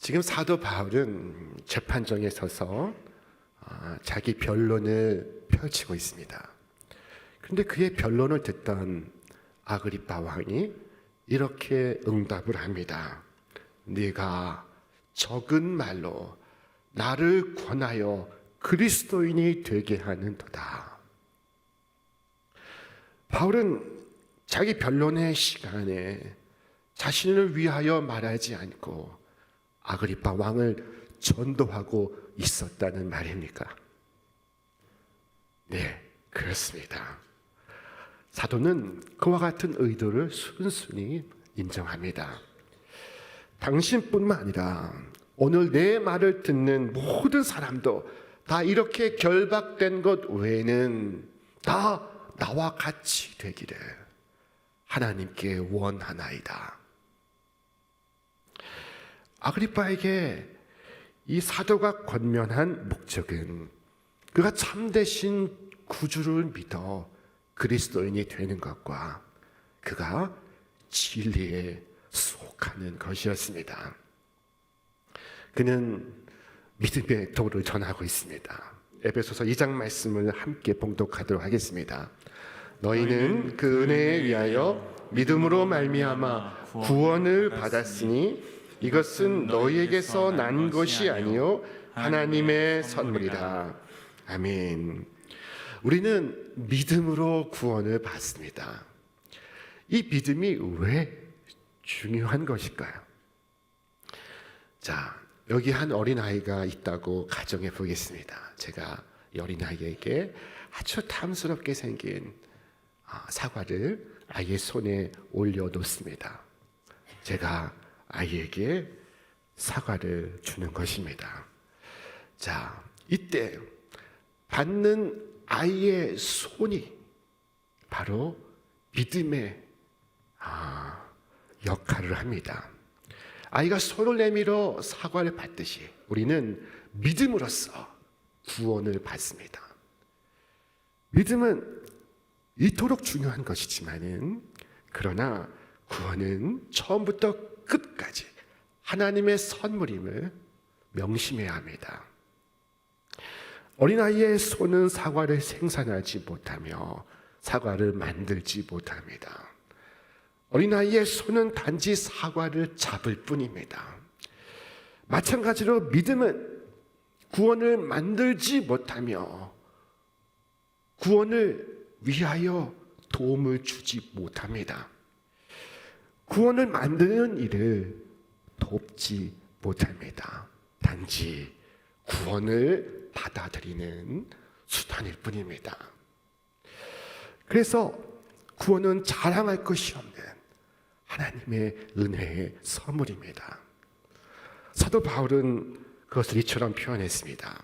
지금 사도 바울은 재판정에 서서 자기 변론을 펼치고 있습니다. 그런데 그의 변론을 듣던 아그리파 왕이 이렇게 응답을 합니다. 네가 적은 말로 나를 권하여 그리스도인이 되게 하는도다. 바울은 자기 변론의 시간에 자신을 위하여 말하지 않고 아그리파 왕을 전도하고 있었다는 말입니까? 네, 그렇습니다. 사도는 그와 같은 의도를 순순히 인정합니다. 당신뿐만 아니라 오늘 내 말을 듣는 모든 사람도 다 이렇게 결박된 것 외에는 다 나와 같이 되기를 하나님께 원하나이다. 아그리파에게 이 사도가 권면한 목적은 그가 참되신 구주를 믿어 그리스도인이 되는 것과 그가 진리에 속하는 것이었습니다. 그는 믿음의 도를 전하고 있습니다. 에베소서 2장 말씀을 함께 봉독하도록 하겠습니다. 너희는 그 은혜에 의하여 믿음으로 말미암아 구원을 받았으니 이것은 너희에게서 난 것이 아니요 하나님의 선물이다. 아멘. 우리는 믿음으로 구원을 받습니다. 이 믿음이 왜 중요한 것일까요? 자, 여기 한 어린아이가 있다고 가정해 보겠습니다. 제가 이 어린아이에게 아주 탐스럽게 생긴 사과를 아이의 손에 올려놓습니다. 제가 아이에게 사과를 주는 것입니다. 자, 이때 받는 아이의 손이 바로 믿음의 역할을 합니다. 아이가 손을 내밀어 사과를 받듯이 우리는 믿음으로써 구원을 받습니다. 믿음은 이토록 중요한 것이지만은 그러나 구원은 처음부터 끝까지 하나님의 선물임을 명심해야 합니다. 어린아이의 손은 사과를 생산하지 못하며 사과를 만들지 못합니다. 어린아이의 손은 단지 사과를 잡을 뿐입니다. 마찬가지로 믿음은 구원을 만들지 못하며 구원을 위하여 도움을 주지 못합니다. 구원을 만드는 일을 돕지 못합니다. 단지 구원을 받아들이는 수단일 뿐입니다. 그래서 구원은 자랑할 것이 없는 하나님의 은혜의 선물입니다. 사도 바울은 그것을 이처럼 표현했습니다.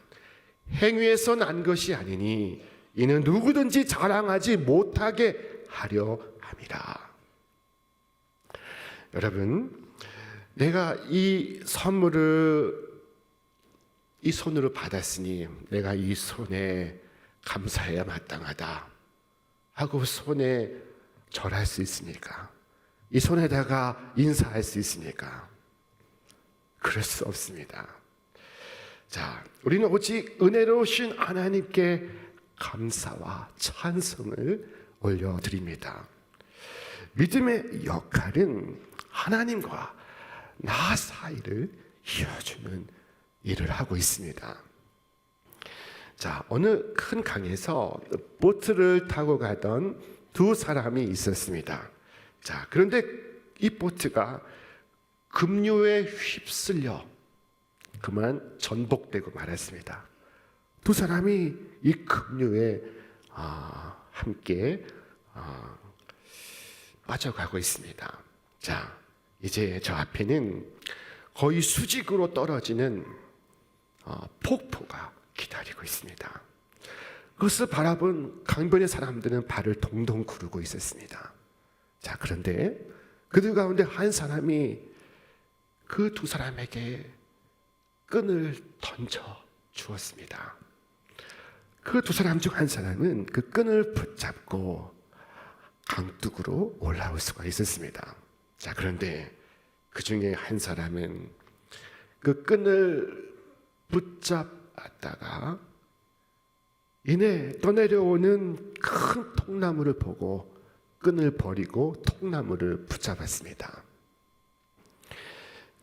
행위에서 난 것이 아니니 이는 누구든지 자랑하지 못하게 하려 함이라. 여러분, 내가 이 선물을 이 손으로 받았으니 내가 이 손에 감사해야 마땅하다 하고 손에 절할 수 있습니까? 이 손에다가 인사할 수 있습니까? 그럴 수 없습니다. 자, 우리는 오직 은혜로우신 하나님께 감사와 찬송을 올려드립니다. 믿음의 역할은 하나님과 나 사이를 이어주는 일을 하고 있습니다. 자, 어느 큰 강에서 보트를 타고 가던 두 사람이 있었습니다. 자, 그런데 이 보트가 급류에 휩쓸려 그만 전복되고 말았습니다. 두 사람이 이 급류에 함께 빠져가고 있습니다. 자, 이제 저 앞에는 거의 수직으로 떨어지는 폭포가 기다리고 있습니다. 그것을 바라본 강변의 사람들은 발을 동동 구르고 있었습니다. 자, 그런데 그들 가운데 한 사람이 그 두 사람에게 끈을 던져 주었습니다. 그 두 사람 중 한 사람은 그 끈을 붙잡고 강둑으로 올라올 수가 있었습니다. 자, 그런데 그 중에 한 사람은 그 끈을 붙잡았다가 이내 떠내려오는 큰 통나무를 보고 끈을 버리고 통나무를 붙잡았습니다.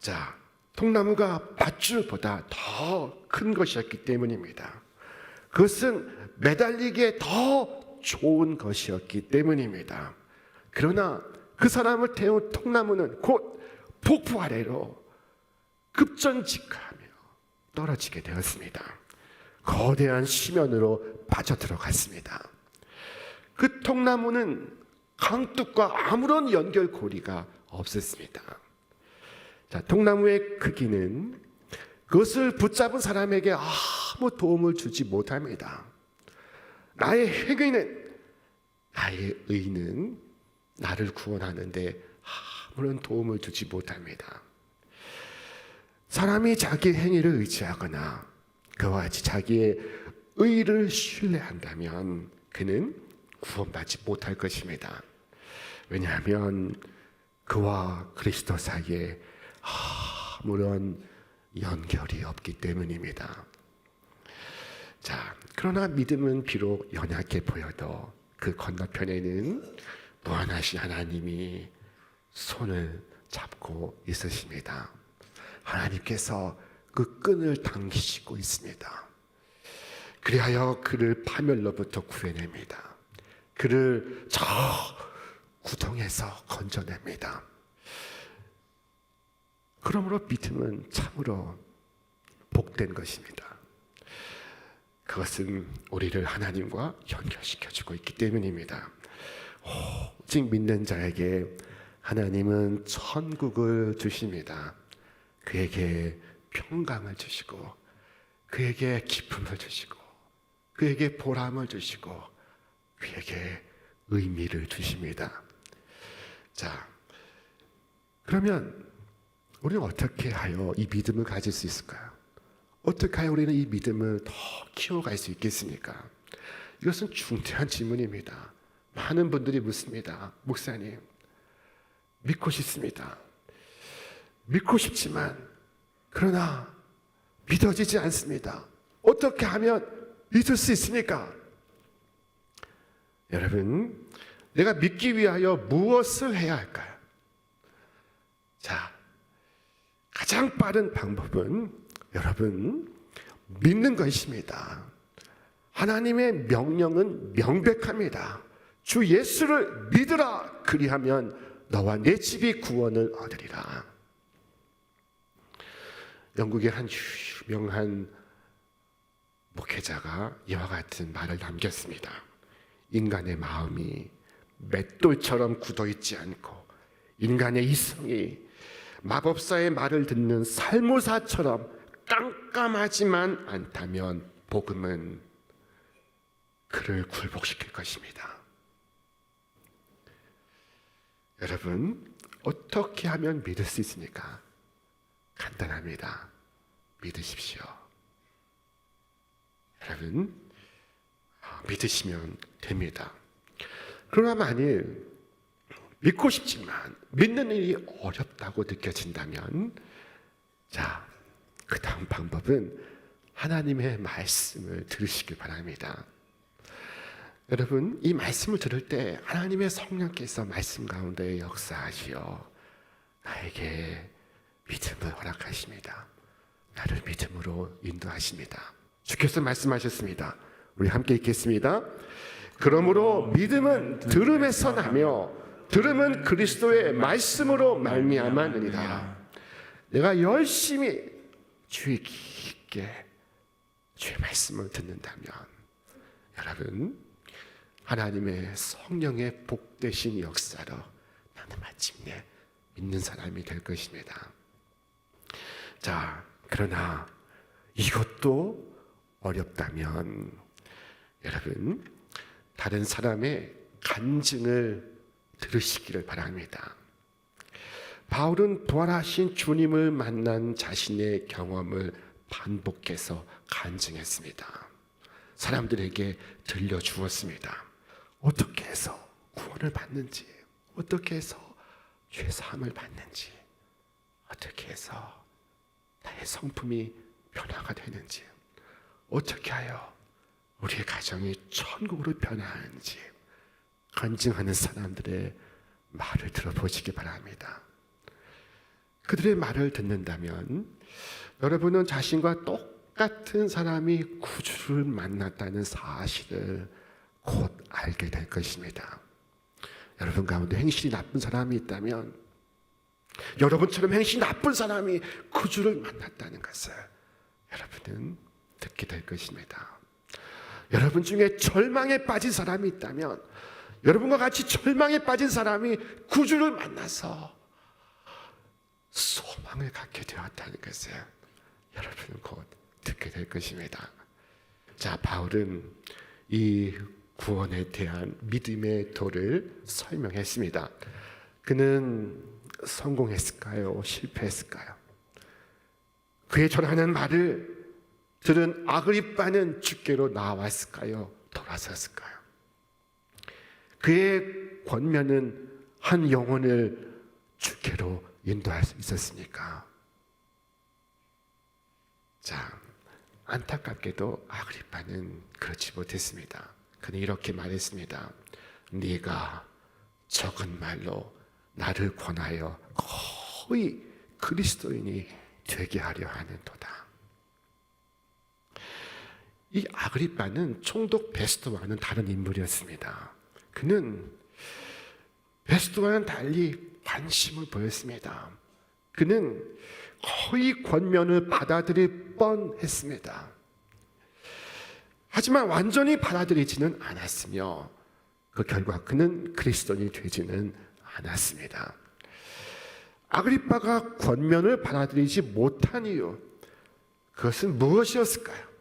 자, 통나무가 밧줄보다 더 큰 것이었기 때문입니다. 그것은 매달리기에 더 좋은 것이었기 때문입니다. 그러나 그 사람을 태운 통나무는 곧 폭포 아래로 급전직하며 떨어지게 되었습니다. 거대한 심연으로 빠져들어갔습니다. 그 통나무는 강둑과 아무런 연결고리가 없었습니다. 자, 통나무의 크기는 그것을 붙잡은 사람에게 아무 도움을 주지 못합니다. 나의 행위는, 나의 의는 나를 구원하는데 아무런 도움을 주지 못합니다. 사람이 자기 행위를 의지하거나 그와 같이 자기의 의를 신뢰한다면 그는 구원받지 못할 것입니다. 왜냐하면 그와 그리스도 사이에 아무런 연결이 없기 때문입니다. 자, 그러나 믿음은 비록 연약해 보여도 그 건너편에는 무한하신 하나님이 손을 잡고 있으십니다. 하나님께서 그 끈을 당기시고 있습니다. 그리하여 그를 파멸로부터 구해냅니다. 그를 저 구덩에서 건져냅니다. 그러므로 믿음은 참으로 복된 것입니다. 그것은 우리를 하나님과 연결시켜주고 있기 때문입니다. 오직 믿는 자에게 하나님은 천국을 주십니다. 그에게 평강을 주시고 그에게 기쁨을 주시고 그에게 보람을 주시고 그에게 의미를 주십니다. 자, 그러면 우리는 어떻게 하여 이 믿음을 가질 수 있을까요? 어떻게 하여 우리는 이 믿음을 더 키워갈 수 있겠습니까? 이것은 중대한 질문입니다. 많은 분들이 묻습니다. 목사님, 믿고 싶습니다. 믿고 싶지만 그러나 믿어지지 않습니다. 어떻게 하면 믿을 수 있습니까? 여러분, 내가 믿기 위하여 무엇을 해야 할까요? 자, 가장 빠른 방법은 여러분 믿는 것입니다. 하나님의 명령은 명백합니다. 주 예수를 믿으라. 그리하면 너와 내 집이 구원을 얻으리라. 영국의 한 유명한 목회자가 이와 같은 말을 남겼습니다. 인간의 마음이 맷돌처럼 굳어있지 않고 인간의 이성이 마법사의 말을 듣는 살모사처럼 깜깜하지만 않다면 복음은 그를 굴복시킬 것입니다. 여러분, 어떻게 하면 믿을 수 있습니까? 간단합니다. 믿으십시오. 여러분, 믿으시면 됩니다. 그러나 만일 믿고 싶지만 믿는 일이 어렵다고 느껴진다면, 자, 그 다음 방법은 하나님의 말씀을 들으시길 바랍니다. 여러분, 이 말씀을 들을 때 하나님의 성령께서 말씀 가운데 역사하시어 나에게 믿음을 허락하십니다. 나를 믿음으로 인도하십니다. 주께서 말씀하셨습니다. 우리 함께 읽겠습니다. 그러므로 믿음은 들음에서 나며 들음은 그리스도의 말씀으로 말미암았느니라. 내가 열심히 주의 깊게 주의 말씀을 듣는다면 여러분, 하나님의 성령의 복되신 역사로 나는 마침내 믿는 사람이 될 것입니다. 자, 그러나 이것도 어렵다면 여러분, 다른 사람의 간증을 들으시기를 바랍니다. 바울은 부활하신 주님을 만난 자신의 경험을 반복해서 간증했습니다. 사람들에게 들려주었습니다. 어떻게 해서 구원을 받는지, 어떻게 해서 죄사함을 받는지, 어떻게 해서 나의 성품이 변화가 되는지, 어떻게 하여 우리의 가정이 천국으로 변화하는지 간증하는 사람들의 말을 들어보시기 바랍니다. 그들의 말을 듣는다면 여러분은 자신과 똑같은 사람이 구주를 만났다는 사실을 곧 알게 될 것입니다. 여러분 가운데 행실이 나쁜 사람이 있다면, 여러분처럼 행실이 나쁜 사람이 구주를 만났다는 것을 여러분은 듣게 될 것입니다. 여러분 중에 절망에 빠진 사람이 있다면, 여러분과 같이 절망에 빠진 사람이 구주를 만나서 소망을 갖게 되었다는 것을 여러분은 곧 듣게 될 것입니다. 자, 바울은 이 구원에 대한 믿음의 도를 설명했습니다. 그는 성공했을까요? 실패했을까요? 그의 전하는 말을 들은 아그리빠는 주께로 나왔을까요? 돌아섰을까요? 그의 권면은 한 영혼을 주께로 인도할 수 있었습니까? 자, 안타깝게도 아그리빠는 그렇지 못했습니다. 그는 이렇게 말했습니다. 네가 적은 말로 나를 권하여 거의 그리스도인이 되게 하려 하는도다. 이 아그리빠는 총독 베스도와는 다른 인물이었습니다. 그는 베스도와는 달리 관심을 보였습니다. 그는 거의 권면을 받아들일 뻔했습니다. 하지만 완전히 받아들이지는 않았으며 그 결과 그는 그리스도인이 되지는 않았습니다. 아그리빠가 권면을 받아들이지 못한 이유, 그것은 무엇이었을까요?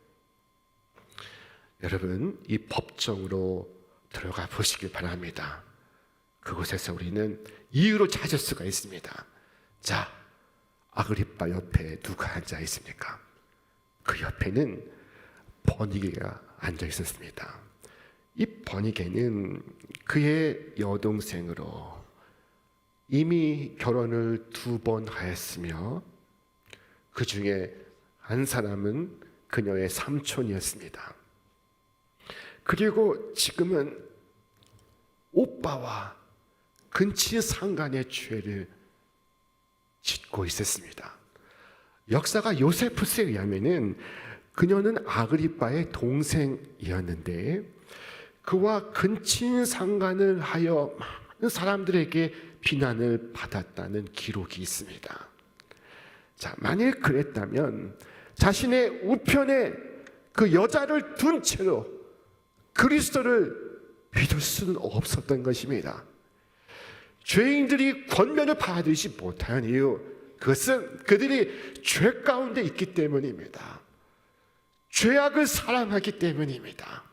여러분, 이 법정으로 들어가 보시길 바랍니다. 그곳에서 우리는 이유를 찾을 수가 있습니다. 자, 아그리빠 옆에 누가 앉아 있습니까? 그 옆에는 버니게가 앉아 있었습니다. 이 버니게는 그의 여동생으로 이미 결혼을 2번 하였으며 그 중에 한 사람은 그녀의 삼촌이었습니다. 그리고 지금은 오빠와 근친상간의 죄를 짓고 있었습니다. 역사가 요세푸스에 의하면은 그녀는 아그리빠의 동생이었는데 그와 근친상간을 하여 많은 사람들에게 비난을 받았다는 기록이 있습니다. 자, 만일 그랬다면 자신의 우편에 그 여자를 둔 채로 그리스도를 믿을 수는 없었던 것입니다. 죄인들이 권면을 받아들이지 못하는 이유, 그것은 그들이 죄 가운데 있기 때문입니다. 죄악을 사랑하기 때문입니다.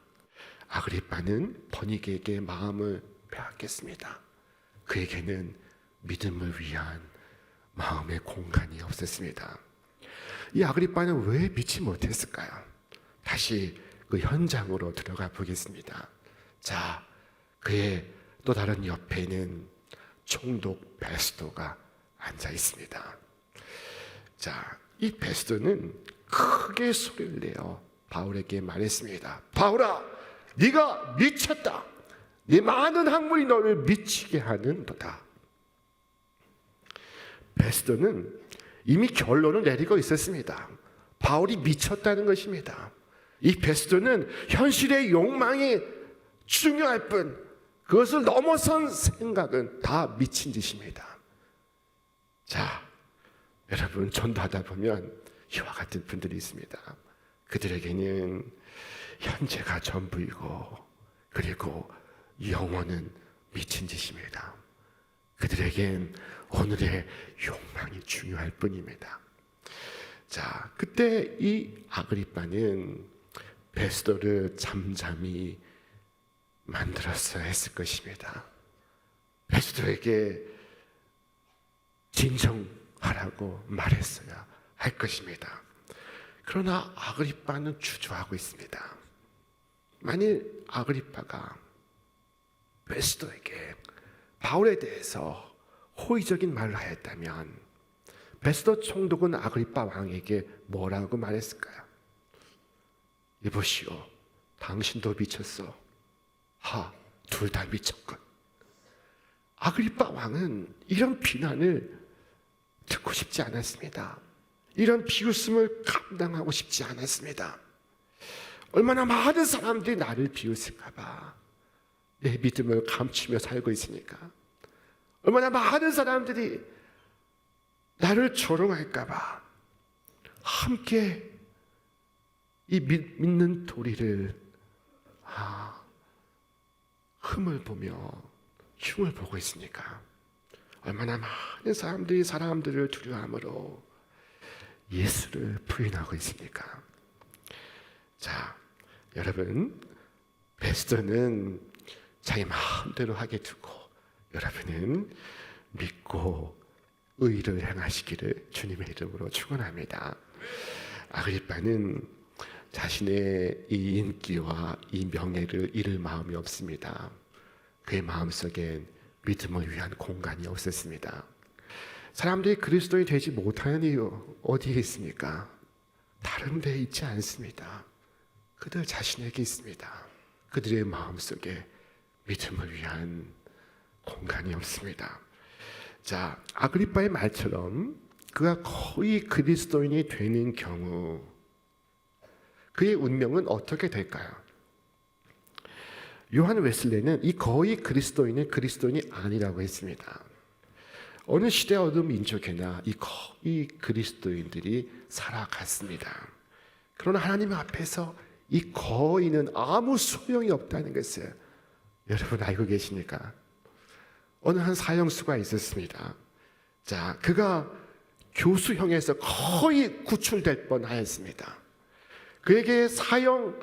아그리빠는 버니게에게 마음을 빼앗겼습니다. 그에게는 믿음을 위한 마음의 공간이 없었습니다. 이 아그리빠는 왜 믿지 못했을까요? 다시 그 현장으로 들어가 보겠습니다. 자, 그의 또 다른 옆에는 총독 베스도가 앉아 있습니다. 자, 이 베스도는 크게 소리를 내어 바울에게 말했습니다. 바울아, 네가 미쳤다. 네 많은 학문이 너를 미치게 하는도다. 베스도는 이미 결론을 내리고 있었습니다. 바울이 미쳤다는 것입니다. 이 베스도는 현실의 욕망이 중요할 뿐 그것을 넘어선 생각은 다 미친 짓입니다. 자, 여러분, 전도하다 보면 이와 같은 분들이 있습니다. 그들에게는 현재가 전부이고 그리고 영혼은 미친 짓입니다. 그들에겐 오늘의 욕망이 중요할 뿐입니다. 자, 그때 이 아그리빠는 베스도를 잠잠히 만들었어야 했을 것입니다. 베스도에게 진정하라고 말했어야 할 것입니다. 그러나 아그리빠는 주저하고 있습니다. 만일 아그리빠가 베스도에게 바울에 대해서 호의적인 말을 하였다면 베스도 총독은 아그리빠 왕에게 뭐라고 말했을까요? 이보시오, 당신도 미쳤어. 둘 다 미쳤군. 아그리빠 왕은 이런 비난을 듣고 싶지 않았습니다. 이런 비웃음을 감당하고 싶지 않았습니다. 얼마나 많은 사람들이 나를 비웃을까 봐 내 믿음을 감추며 살고 있으니까, 얼마나 많은 사람들이 나를 조롱할까 봐 함께 이 믿는 도리를 흠을 보며 흉을 보고 있으니까 얼마나 많은 사람들이 사람들을 두려워함으로 예수를 부인하고 있습니까? 자, 여러분, 베스도는 자기 마음대로 하게 두고 여러분은 믿고 의를 행하시기를 주님의 이름으로 축원합니다. 아그리빠는 자신의 이 인기와 이 명예를 잃을 마음이 없습니다. 그의 마음속엔 믿음을 위한 공간이 없었습니다. 사람들이 그리스도인이 되지 못하는 이유 어디에 있습니까? 다른 데 있지 않습니다. 그들 자신에게 있습니다. 그들의 마음속에 믿음을 위한 공간이 없습니다. 자, 아그리빠의 말처럼 그가 거의 그리스도인이 되는 경우 그의 운명은 어떻게 될까요? 요한 웨슬레는 이 거의 그리스도인은 그리스도인이 아니라고 했습니다. 어느 시대 어느 민족에나 이 거의 그리스도인들이 살아갔습니다. 그러나 하나님 앞에서 이 거의는 아무 소용이 없다는 것을 여러분 알고 계십니까? 어느 한 사형수가 있었습니다. 자, 그가 교수형에서 거의 구출될 뻔하였습니다. 그에게 사형,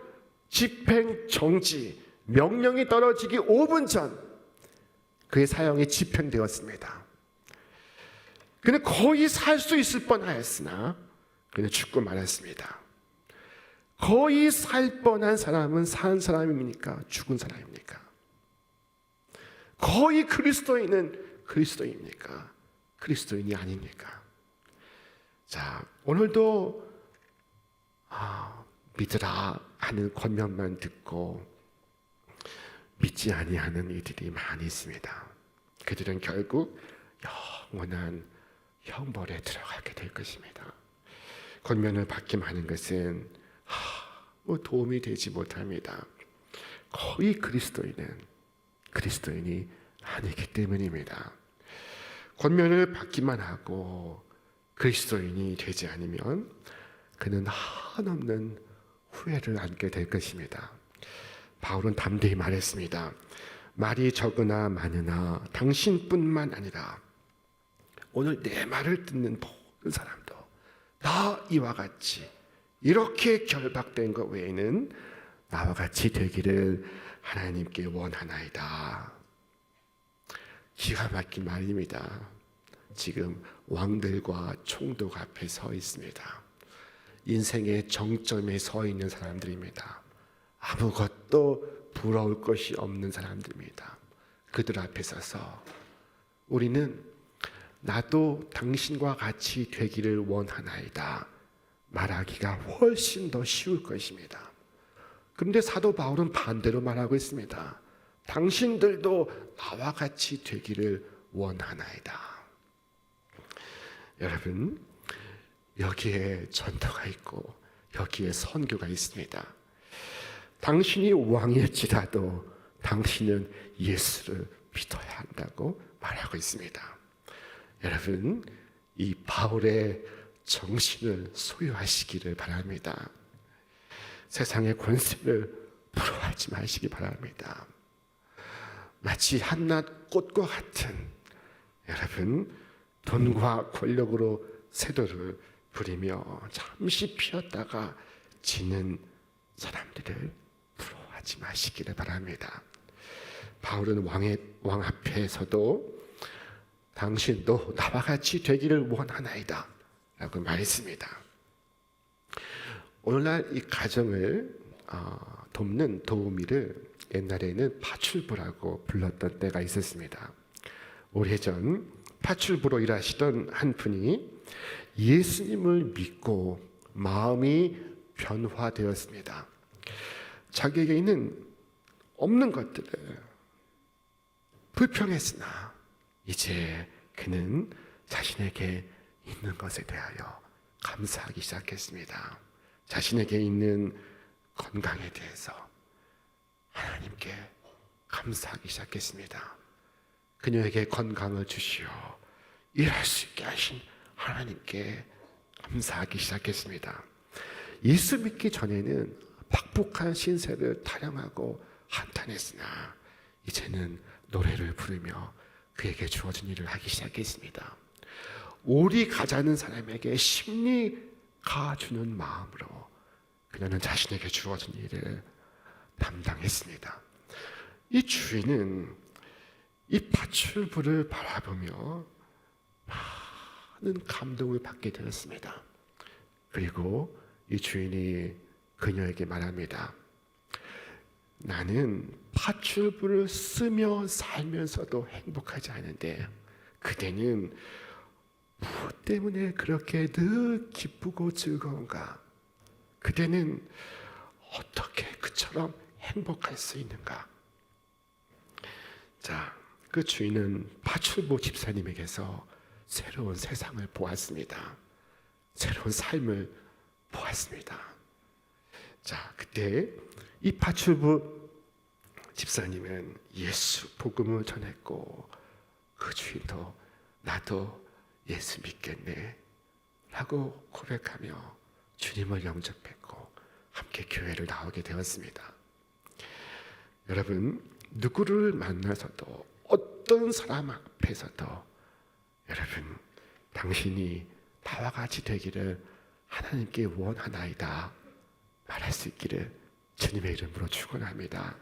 집행, 정지, 명령이 떨어지기 5분 전 그의 사형이 집행되었습니다. 그는 거의 살 수 있을 뻔하였으나 그는 죽고 말았습니다. 거의 살 뻔한 사람은 산 사람입니까? 죽은 사람입니까? 거의 그리스도인은 그리스도인입니까? 그리스도인이 아닙니까? 자, 오늘도 믿으라 하는 권면만 듣고 믿지 아니하는 이들이 많이 있습니다. 그들은 결국 영원한 형벌에 들어가게 될 것입니다. 권면을 받기만 하는 것은 도움이 되지 못합니다. 거의 그리스도인은 그리스도인이 아니기 때문입니다. 권면을 받기만 하고 그리스도인이 되지 않으면 그는 한없는 후회를 안게 될 것입니다. 바울은 담대히 말했습니다. 말이 적으나 많으나 당신뿐만 아니라 오늘 내 말을 듣는 모든 사람도 다 이와 같이 이렇게 결박된 것 외에는 나와 같이 되기를 하나님께 원하나이다. 기가 막힌 말입니다. 지금 왕들과 총독 앞에 서 있습니다. 인생의 정점에 서 있는 사람들입니다. 아무것도 부러울 것이 없는 사람들입니다. 그들 앞에 서서 우리는 나도 당신과 같이 되기를 원하나이다 말하기가 훨씬 더 쉬울 것입니다. 그런데 사도 바울은 반대로 말하고 있습니다. 당신들도 나와 같이 되기를 원하나이다. 여러분, 여기에 전도가 있고 여기에 선교가 있습니다. 당신이 왕일지라도 당신은 예수를 믿어야 한다고 말하고 있습니다. 여러분, 이 바울의 정신을 소유하시기를 바랍니다. 세상의 권세를 부러워하지 마시기 바랍니다. 마치 한낱 꽃과 같은 여러분, 돈과 권력으로 세도를 부리며 잠시 피었다가 지는 사람들을 부러워하지 마시기를 바랍니다. 바울은 왕 앞에서도 당신도 나와 같이 되기를 원하나이다 라고 말했습니다. 오늘날 이 가정을 돕는 도우미를 옛날에는 파출부라고 불렀던 때가 있었습니다. 오래전 파출부로 일하시던 한 분이 예수님을 믿고 마음이 변화되었습니다. 자기에게 있는 없는 것들을 불평했으나 이제 그는 자신에게 있는 것에 대하여 감사하기 시작했습니다. 자신에게 있는 건강에 대해서 하나님께 감사하기 시작했습니다. 그녀에게 건강을 주시어 일할 수 있게 하신 하나님께 감사하기 시작했습니다. 예수 믿기 전에는 팍팍한 신세를 타령하고 한탄했으나 이제는 노래를 부르며 그에게 주어진 일을 하기 시작했습니다. 오리 가자는 사람에게 심리가 주는 마음으로 그녀는 자신에게 주어진 일을 담당했습니다. 이 주인은 이 밧줄부를 바라보며 많은 감동을 받게 되었습니다. 그리고 이 주인이 그녀에게 말합니다. 나는 밧줄부를 쓰며 살면서도 행복하지 않은데 그대는 무엇 때문에 그렇게 늘 기쁘고 즐거운가? 그대는 어떻게 그처럼 행복할 수 있는가? 자, 그 주인은 밧줄부 집사님에게서 새로운 세상을 보았습니다. 새로운 삶을 보았습니다. 자, 그때 이 밧줄부 집사님은 예수 복음을 전했고 그 주인도 나도 예수 믿겠네 라고 고백하며 주님을 영접했고 함께 교회를 나오게 되었습니다. 여러분, 누구를 만나서도 어떤 사람 앞에서도 여러분, 당신이 나와 같이 되기를 하나님께 원하나이다 말할 수 있기를 주님의 이름으로 축원합니다.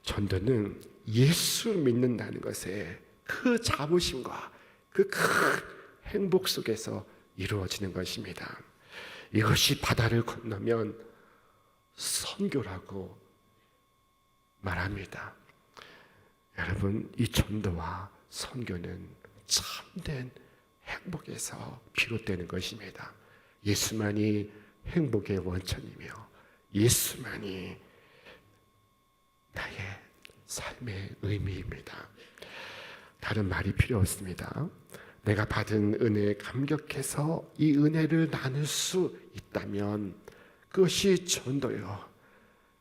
전도는 예수 믿는다는 것에 그 자부심과 그 큰 행복 속에서 이루어지는 것입니다. 이것이 바다를 건너면 선교라고 말합니다. 여러분, 이 전도와 선교는 참된 행복에서 비롯되는 것입니다. 예수만이 행복의 원천이며 예수만이 나의 삶의 의미입니다. 다른 말이 필요 없습니다. 내가 받은 은혜에 감격해서 이 은혜를 나눌 수 있다면 그것이 전도요.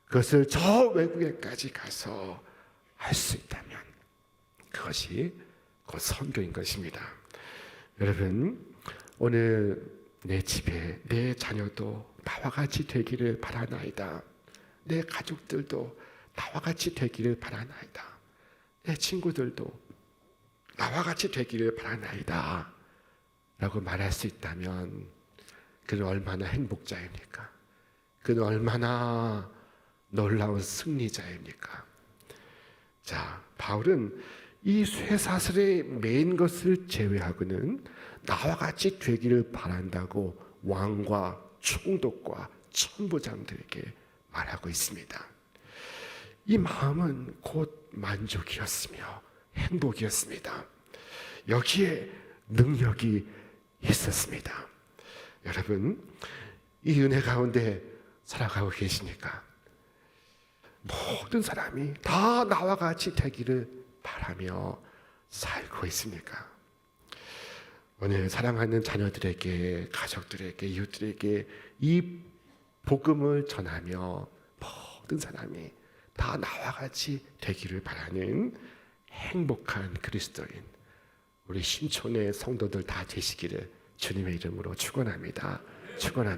그것을 저 외국에까지 가서 할 수 있다면 그것이 곧 선교인 것입니다. 여러분, 오늘 내 집에 내 자녀도 나와 같이 되기를 바라나이다. 내 가족들도 나와 같이 되기를 바라나이다. 내 친구들도 나와 같이 되기를 바라나이다 라고 말할 수 있다면 그는 얼마나 행복자입니까? 그는 얼마나 놀라운 승리자입니까? 자, 바울은 이 쇠사슬에 매인 것을 제외하고는 나와 같이 되기를 바란다고 왕과 총독과 천부장들에게 말하고 있습니다. 이 마음은 곧 만족이었으며 행복이었습니다. 여기에 능력이 있었습니다. 여러분, 이 은혜 가운데 살아가고 계십니까? 모든 사람이 다 나와 같이 되기를 바라며 살고 있습니까? 오늘 사랑하는 자녀들에게, 가족들에게, 이웃들에게 이 복음을 전하며 모든 사람이 다 나와 같이 되기를 바라는 행복한 그리스도인 우리 신촌의 성도들 다 되시기를 주님의 이름으로 축원합니다. 축원합니다.